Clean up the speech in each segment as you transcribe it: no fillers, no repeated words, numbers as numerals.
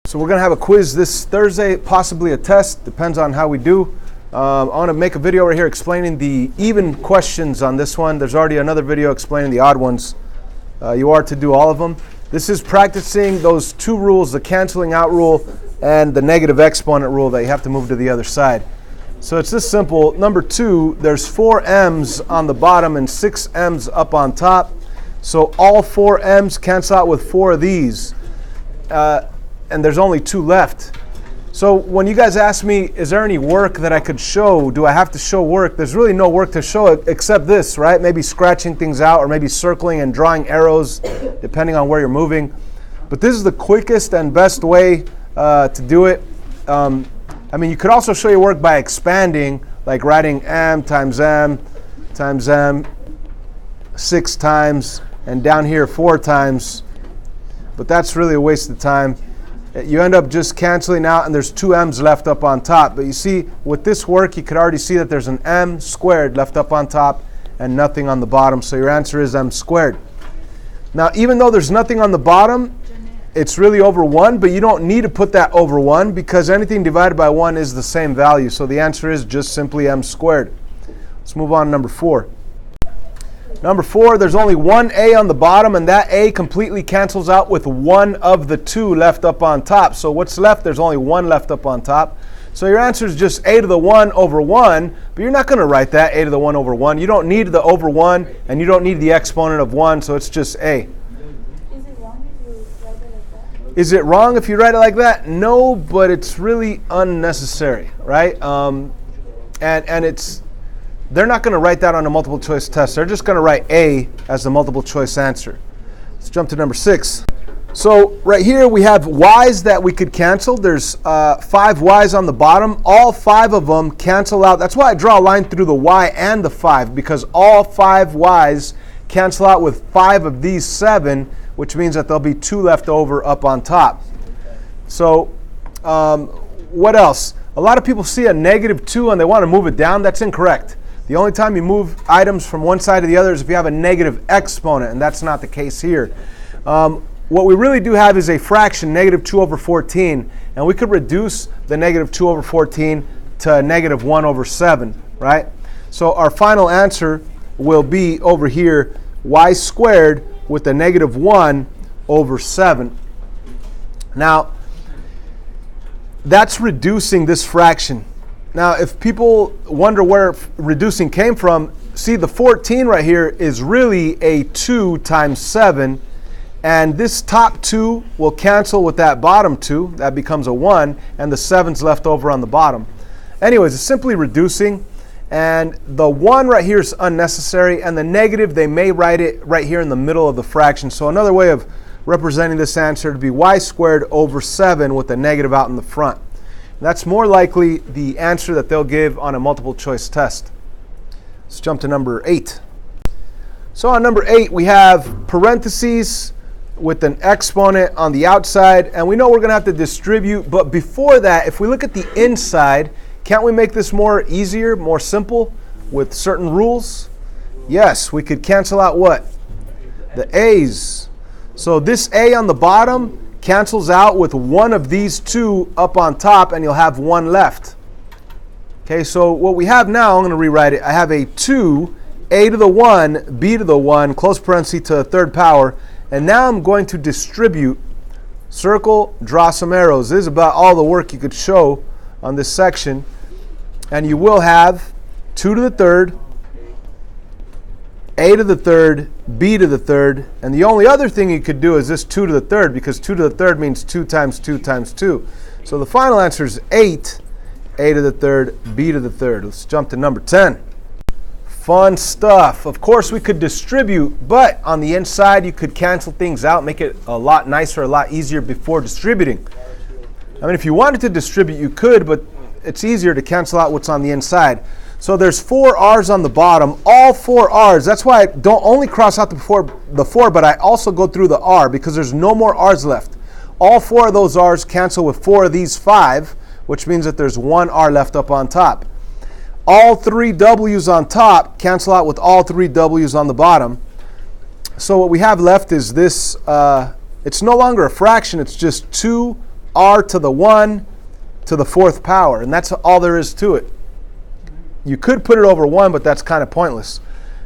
So we're going to have a quiz this Thursday, possibly a test, depends on how we do. I want to make a video right here explaining the even questions on this one. There's already another video explaining the odd ones. You are to do all of them. This is practicing those two rules, the canceling out rule and the negative exponent rule that you have to move to the other side. So it's this simple. Number 2, there's 4 m's on the bottom and 6 m's up on top. So all 4 m's cancel out with 4 of these. And there's only 2 left. So when you guys ask me, is there any work that I could show? Do I have to show work? There's really no work to show except this, right? Maybe scratching things out or maybe circling and drawing arrows, depending on where you're moving. But this is the quickest and best way to do it. I mean, you could also show your work by expanding, like writing m times m 6 times, and down here 4 times. But that's really a waste of time. You end up just canceling out, and there's 2 m's left up on top. But you see, with this work, you could already see that there's an m squared left up on top and nothing on the bottom. So your answer is m squared. Now, even though there's nothing on the bottom, it's really over 1, but you don't need to put that over 1 because anything divided by 1 is the same value. So the answer is just simply m squared. Let's move on to number 4. Number 4, there's only one a on the bottom, and that a completely cancels out with one of the 2 left up on top. So what's left? There's only 1 left up on top. So your answer is just a to the 1 over 1, but you're not going to write that a to the 1 over 1. You don't need the over 1, and you don't need the exponent of 1, so it's just a. Is it wrong if you write it like that? No, but it's really unnecessary, right? And it's... They're not going to write that on a multiple choice test. They're just going to write A as the multiple choice answer. Let's jump to number 6. So right here we have y's that we could cancel. There's 5 y's on the bottom. All 5 of them cancel out. That's why I draw a line through the y and the 5, because all 5 y's cancel out with 5 of these 7, which means that there'll be 2 left over up on top. So what else? A lot of people see a -2 and they want to move it down. That's incorrect. The only time you move items from one side to the other is if you have a negative exponent, and that's not the case here. What we really do have is a fraction, -2 over 14, and we could reduce the -2 over 14 to -1 over 7, right? So our final answer will be over here, y squared with a -1 over 7. Now, that's reducing this fraction. Now, if people wonder where reducing came from, see the 14 right here is really a 2 times 7, and this top 2 will cancel with that bottom 2. That becomes a 1, and the 7's left over on the bottom. Anyways, it's simply reducing, and the 1 right here is unnecessary, and the negative, they may write it right here in the middle of the fraction. So another way of representing this answer to be y squared over 7 with a negative out in the front. That's more likely the answer that they'll give on a multiple choice test. Let's jump to number 8. So on number 8, we have parentheses with an exponent on the outside, and we know we're going to have to distribute, but before that, if we look at the inside, can't we make this more easier, more simple with certain rules? Yes, we could cancel out what? The a's. So this a on the bottom cancels out with one of these 2 up on top, and you'll have 1 left. Okay, so what we have now, I'm going to rewrite it. I have a 2, a to the 1, b to the 1, close parenthesis to the 3rd power, and now I'm going to distribute. Circle, draw some arrows. This is about all the work you could show on this section. And you will have 2 to the 3rd, a to the 3rd, b to the 3rd, and the only other thing you could do is this 2 to the 3rd, because 2 to the 3rd means 2 times 2 times 2. So the final answer is 8, a to the 3rd, b to the 3rd. Let's jump to number 10. Fun stuff. Of course, we could distribute, but on the inside, you could cancel things out, make it a lot nicer, a lot easier before distributing. I mean, if you wanted to distribute, you could, but it's easier to cancel out what's on the inside. So there's 4 r's on the bottom, all 4 r's. That's why I don't only cross out the 4, but I also go through the r, because there's no more r's left. All 4 of those r's cancel with 4 of these 5, which means that there's 1 r left up on top. All 3 w's on top cancel out with all 3 w's on the bottom. So what we have left is this, it's no longer a fraction, it's just 2 r to the 1 to the 4th power. And that's all there is to it. You could put it over 1, but that's kind of pointless.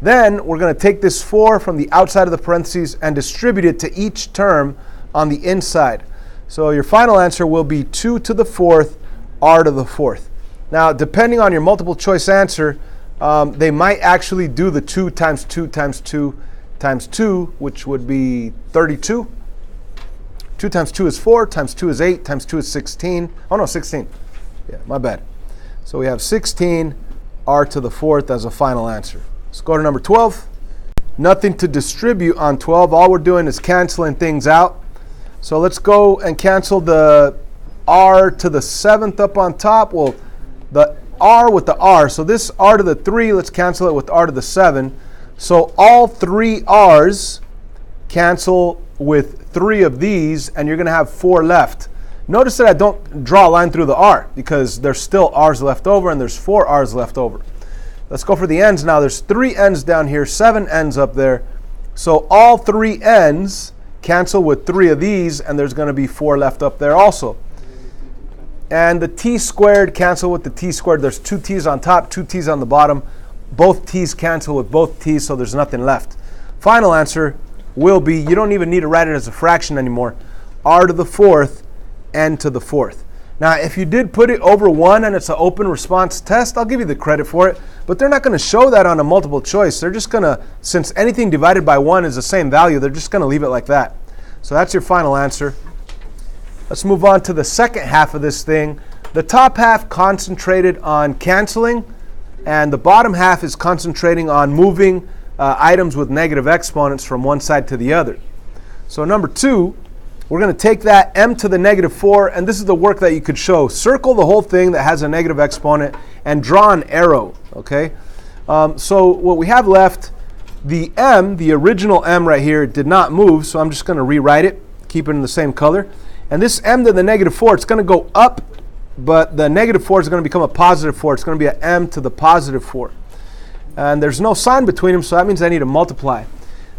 Then we're going to take this 4 from the outside of the parentheses and distribute it to each term on the inside. So your final answer will be 2 to the 4th, r to the 4th. Now, depending on your multiple choice answer, they might actually do the 2 times 2 times 2 times 2, which would be 32. 2 times 2 is 4, times 2 is 8, times 2 is 16. Oh no, 16. Yeah, my bad. So we have 16, r to the 4th as a final answer. Let's go to number 12. Nothing to distribute on 12. All we're doing is canceling things out. So let's go and cancel the r to the 7th up on top. Well, the r with the r. So this r to the 3, let's cancel it with r to the 7. So all 3 r's cancel with 3 of these, and you're going to have 4 left. Notice that I don't draw a line through the r because there's still r's left over and there's 4 r's left over. Let's go for the n's now. There's 3 n's down here, 7 n's up there. So all 3 n's cancel with 3 of these, and there's going to be 4 left up there also. And the t squared cancel with the t squared. There's 2 t's on top, 2 t's on the bottom. Both t's cancel with both t's, so there's nothing left. Final answer will be, you don't even need to write it as a fraction anymore, r to the 4th, n to the 4th. Now, if you did put it over 1 and it's an open response test, I'll give you the credit for it, but they're not going to show that on a multiple choice. They're just going to, since anything divided by 1 is the same value, they're just going to leave it like that. So that's your final answer. Let's move on to the second half of this thing. The top half concentrated on canceling, and the bottom half is concentrating on moving items with negative exponents from one side to the other. So number 2, we're going to take that m to the negative 4, and this is the work that you could show. Circle the whole thing that has a negative exponent and draw an arrow, okay? So what we have left, the m, the original m right here, did not move, so I'm just going to rewrite it, keep it in the same color. And this m to the negative 4, it's going to go up, but the negative 4 is going to become a positive 4. It's going to be an m to the positive 4. And there's no sign between them, so that means I need to multiply.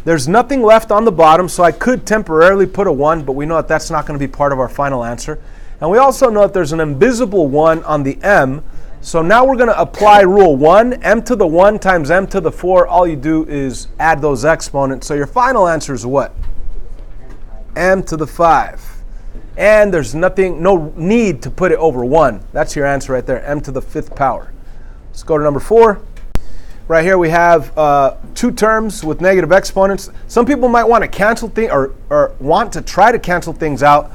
There's nothing left on the bottom, so I could temporarily put a 1, but we know that that's not going to be part of our final answer. And we also know that there's an invisible 1 on the m, so now we're going to apply rule 1, m to the 1 times m to the 4. All you do is add those exponents. So your final answer is what? M to the 5. And there's no need to put it over 1. That's your answer right there, m to the 5th power. Let's go to number 4. Right here we have 2 terms with negative exponents. Some people might want to cancel things or want to try to cancel things out,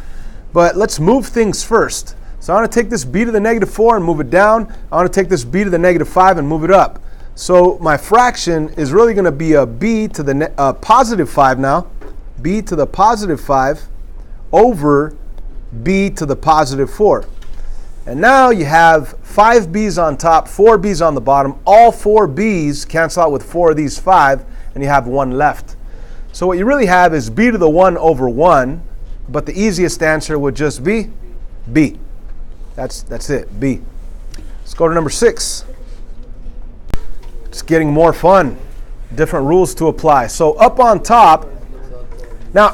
but let's move things first. So I want to take this b to the negative 4 and move it down. I want to take this b to the negative 5 and move it up. So my fraction is really going to be a b to the positive 5 now, b to the positive 5 over b to the positive 4. And now you have 5 b's on top, 4 b's on the bottom. All 4 b's cancel out with 4 of these 5, and you have 1 left. So what you really have is b to the 1 over 1, but the easiest answer would just be b. That's it, b. Let's go to number 6. It's getting more fun. Different rules to apply. So up on top, now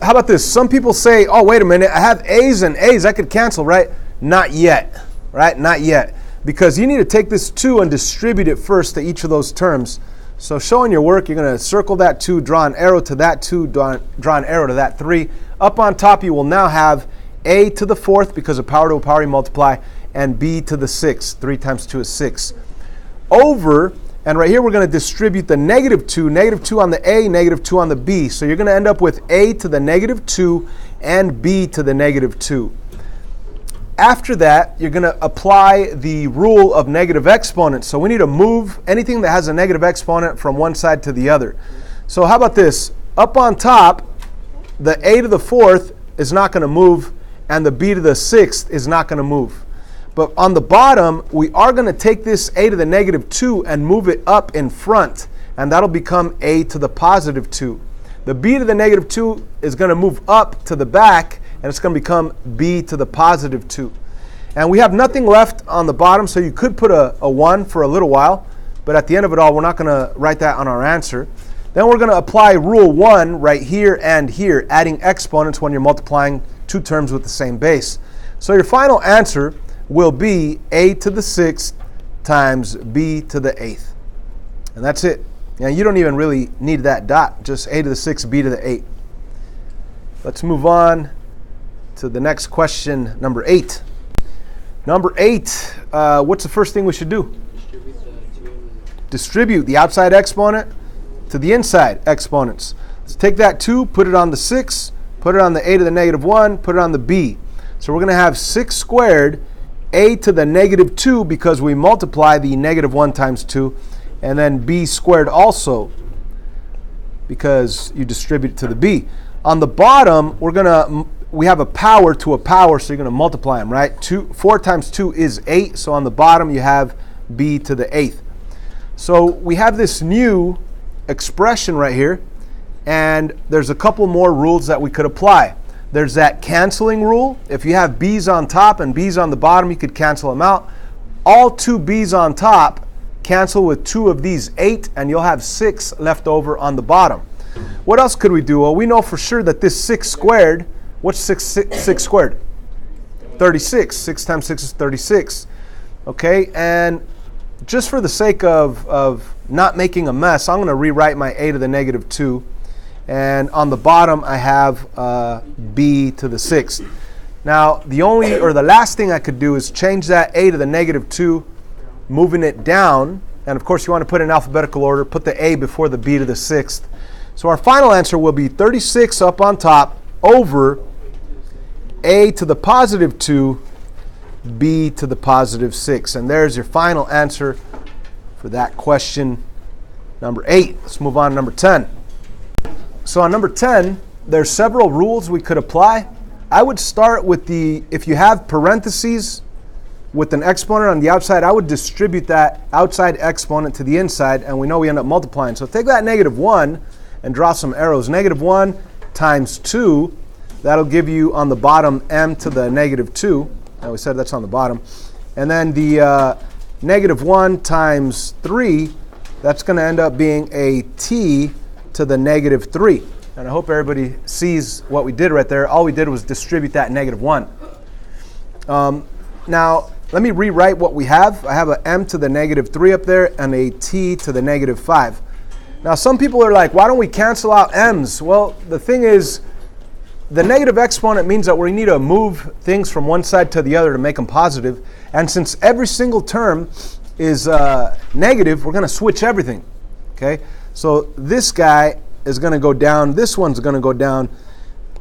how about this? Some people say, oh, wait a minute, I have a's and a's, I could cancel, right? Not yet, right? Not yet. Because you need to take this 2 and distribute it first to each of those terms. So showing your work, you're going to circle that 2, draw an arrow to that 2, draw an arrow to that 3. Up on top, you will now have a to the 4th, because of power to a power you multiply, and b to the 6th. 3 times 2 is 6. Over, and right here we're going to distribute the negative 2 on the a, negative 2 on the b. So you're going to end up with a to the negative 2 and b to the negative 2. After that, you're going to apply the rule of negative exponents. So we need to move anything that has a negative exponent from one side to the other. So how about this? Up on top, the a to the 4th is not going to move, and the b to the 6th is not going to move. But on the bottom, we are going to take this a to the negative 2 and move it up in front, and that'll become a to the positive 2. The b to the negative 2 is going to move up to the back, and it's going to become b to the positive 2. And we have nothing left on the bottom, so you could put a 1 for a little while, but at the end of it all, we're not going to write that on our answer. Then we're going to apply rule 1 right here and here, adding exponents when you're multiplying two terms with the same base. So your final answer will be a to the 6th times b to the 8th. And that's it. Now you don't even really need that dot, just a to the 6th, b to the 8th. Let's move on to the next question, number 8. Number 8, what's the first thing we should do? Distribute the outside exponent to the inside exponents. Let's take that 2, put it on the 6, put it on the a to the negative 1, put it on the b. So we're going to have 6 squared a to the negative 2 because we multiply the negative 1 times 2, and then b squared also because you distribute it to the b. On the bottom, we have a power to a power, so you're going to multiply them, right? 4 times 2 is 8, so on the bottom you have b to the 8th. So we have this new expression right here, and there's a couple more rules that we could apply. There's that canceling rule. If you have b's on top and b's on the bottom, you could cancel them out. All 2 b's on top cancel with 2 of these 8, and you'll have 6 left over on the bottom. What else could we do? Well, we know for sure that this 6 squared, what's 6 squared? 36. 6 times 6 is 36. Okay, and just for the sake of not making a mess, I'm going to rewrite my a to the negative 2. And on the bottom, I have b to the 6th. Now, the last thing I could do is change that a to the negative 2, moving it down. And of course, you want to put it in alphabetical order. Put the a before the b to the 6th. So our final answer will be 36 up on top over a to the positive 2, b to the positive 6. And there's your final answer for that question, number 8. Let's move on to number 10. So on number 10, there's several rules we could apply. I would start with if you have parentheses with an exponent on the outside, I would distribute that outside exponent to the inside, and we know we end up multiplying. So take that negative 1 and draw some arrows. Negative 1 times 2, that'll give you on the bottom m to the negative 2. Now we said that's on the bottom. And then the negative 1 times 3, that's going to end up being a t to the negative 3. And I hope everybody sees what we did right there. All we did was distribute that negative 1. Now, let me rewrite what we have. I have a m to the negative 3 up there and a t to the negative 5. Now, some people are like, why don't we cancel out m's? Well, the thing is, the negative exponent means that we need to move things from one side to the other to make them positive. And since every single term is negative, we're going to switch everything. Okay? So this guy is going to go down, this one's going to go down,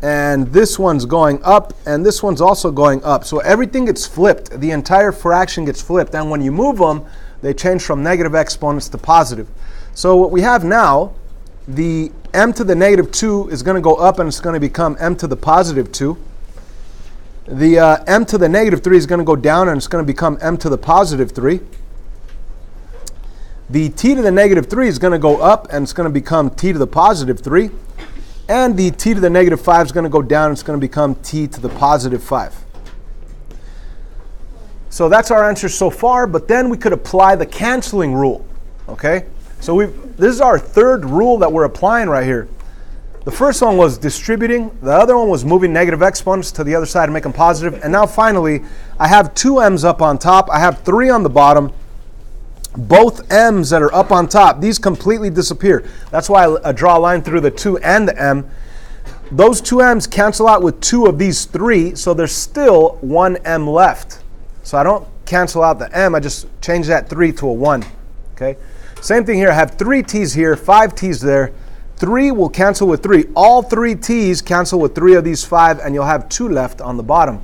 and this one's going up, and this one's also going up. So everything gets flipped. The entire fraction gets flipped. And when you move them, they change from negative exponents to positive. So what we have now, the m to the negative 2 is going to go up, and it's going to become m to the positive 2. The m to the negative 3 is going to go down, and it's going to become m to the positive 3. The t to the negative 3 is going to go up, and it's going to become t to the positive 3. And the t to the negative 5 is going to go down, and it's going to become t to the positive 5. So that's our answer so far, but then we could apply the canceling rule. Okay? So this is our third rule that we're applying right here. The first one was distributing. The other one was moving negative exponents to the other side and make them positive. And now finally, I have 2 m's up on top. I have 3 on the bottom. Both m's that are up on top, these completely disappear. That's why I draw a line through the 2 and the m. Those 2 m's cancel out with 2 of these 3, so there's still 1 m left. So I don't cancel out the m, I just change that 3 to a 1. Okay? Same thing here. I have 3 t's here, 5 t's there. 3 will cancel with 3. All 3 t's cancel with 3 of these 5, and you'll have 2 left on the bottom.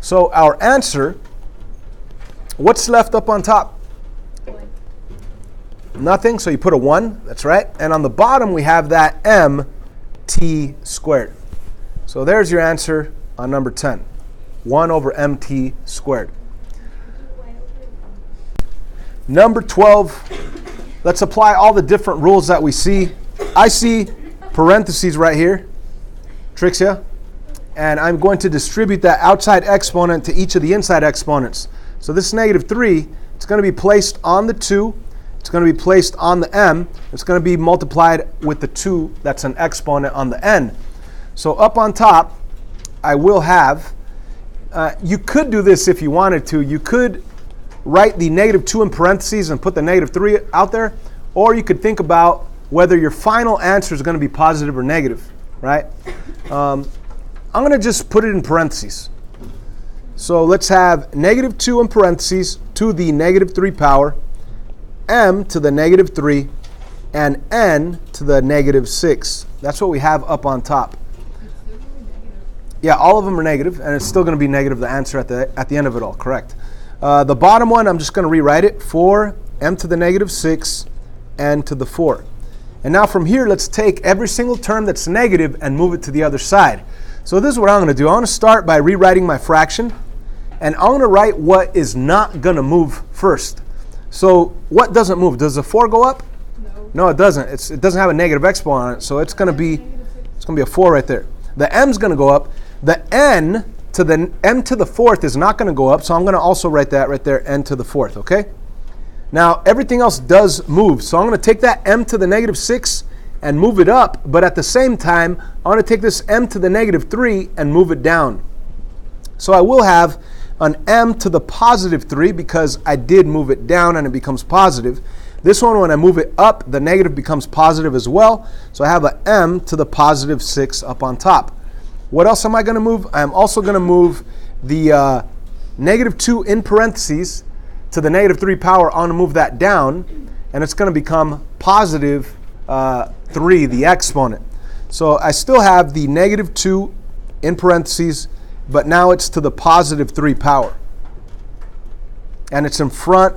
So our answer, what's left up on top? Nothing, so you put a 1, that's right. And on the bottom we have that m t squared. So there's your answer on number 10. 1 over mt squared. Number 12, let's apply all the different rules that we see. I see parentheses right here, tricks you, and I'm going to distribute that outside exponent to each of the inside exponents. So this negative 3, it's going to be placed on the 2, it's going to be placed on the m, it's going to be multiplied with the 2, that's an exponent on the n. So up on top, I will have, you could do this if you wanted to. You could write the -2 in parentheses and put the -3 out there, or you could think about whether your final answer is going to be positive or negative, right? I'm going to just put it in parentheses. So let's have -2 in parentheses to the -3 power, m to the -3, and n to the -6. That's what we have up on top. Yeah, all of them are negative, and it's still going to be negative, the answer at the end of it all, correct. The bottom one, I'm just going to rewrite it, 4 m to the -6, n to the 4. And now from here, let's take every single term that's negative and move it to the other side. So this is what I'm going to do. I'm going to start by rewriting my fraction, and I'm going to write what is not going to move first. So what doesn't move? Does the 4 go up? No, it doesn't. It doesn't have a negative exponent on it, so it's going to be a 4 right there. The m's going to go up. The n to the m to the 4th is not going to go up, so I'm going to also write that right there, n to the 4th, okay? Now, everything else does move, so I'm going to take that m to the -6 and move it up, but at the same time, I'm going to take this m to the -3 and move it down. So I will have an m to the +3 because I did move it down and it becomes positive. This one, when I move it up, the negative becomes positive as well, so I have an m to the +6 up on top. What else am I going to move? I'm also going to move the -2 in parentheses to the -3 power. I'm going to move that down, and it's going to become positive 3, the exponent. So I still have the -2 in parentheses, but now it's to the +3 power. And it's in front.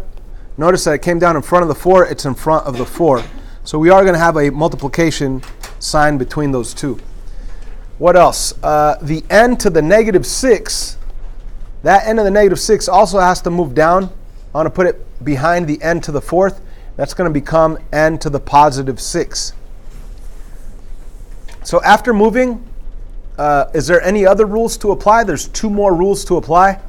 Notice that it came down in front of the 4. It's in front of the 4. So we are going to have a multiplication sign between those two. What else? The n to the -6, that n to the -6 also has to move down. I'm going to put it behind the n to the 4th. That's going to become n to the +6. So after moving, is there any other rules to apply? There's 2 more rules to apply.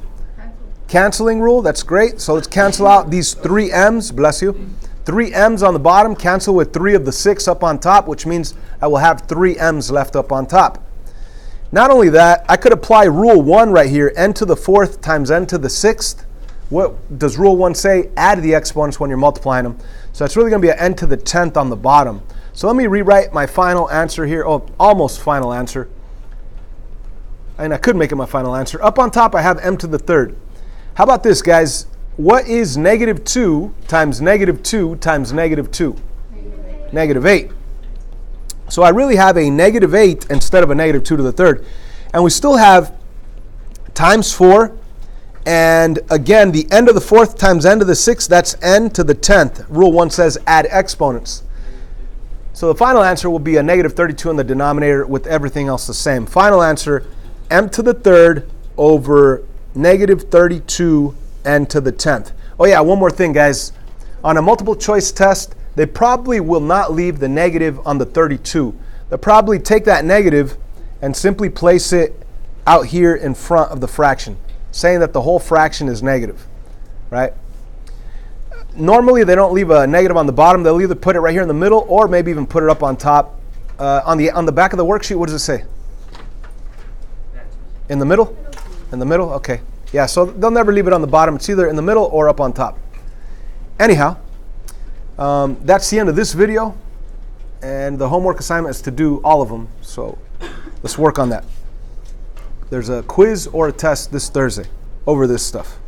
Canceling rule, that's great. So let's cancel out these 3 m's, bless you. 3 m's on the bottom, cancel with 3 of the 6 up on top, which means I will have 3 m's left up on top. Not only that, I could apply rule 1 right here, n to the 4th times n to the 6th. What does rule 1 say? Add the exponents when you're multiplying them. So it's really going to be an n to the 10th on the bottom. So let me rewrite my final answer here. Oh, almost final answer. And I could make it my final answer. Up on top, I have m to the 3rd. How about this, guys? What is -2 times -2 times -2? -8. So I really have a -8 instead of a -2 to the 3rd. And we still have times 4. And again, the n to the 4th times n to the 6th, that's n to the 10th. Rule 1 says add exponents. So the final answer will be a -32 in the denominator with everything else the same. Final answer, m to the 3rd over -32 n to the 10th. Oh yeah, one more thing, guys. On a multiple choice test, they probably will not leave the negative on the 32. They'll probably take that negative and simply place it out here in front of the fraction, saying that the whole fraction is negative, right? Normally, they don't leave a negative on the bottom. They'll either put it right here in the middle or maybe even put it up on top. On the back of the worksheet, what does it say? In the middle? In the middle? Okay. Yeah, so they'll never leave it on the bottom. It's either in the middle or up on top. Anyhow, that's the end of this video. And the homework assignment is to do all of them. So let's work on that. There's a quiz or a test this Thursday over this stuff.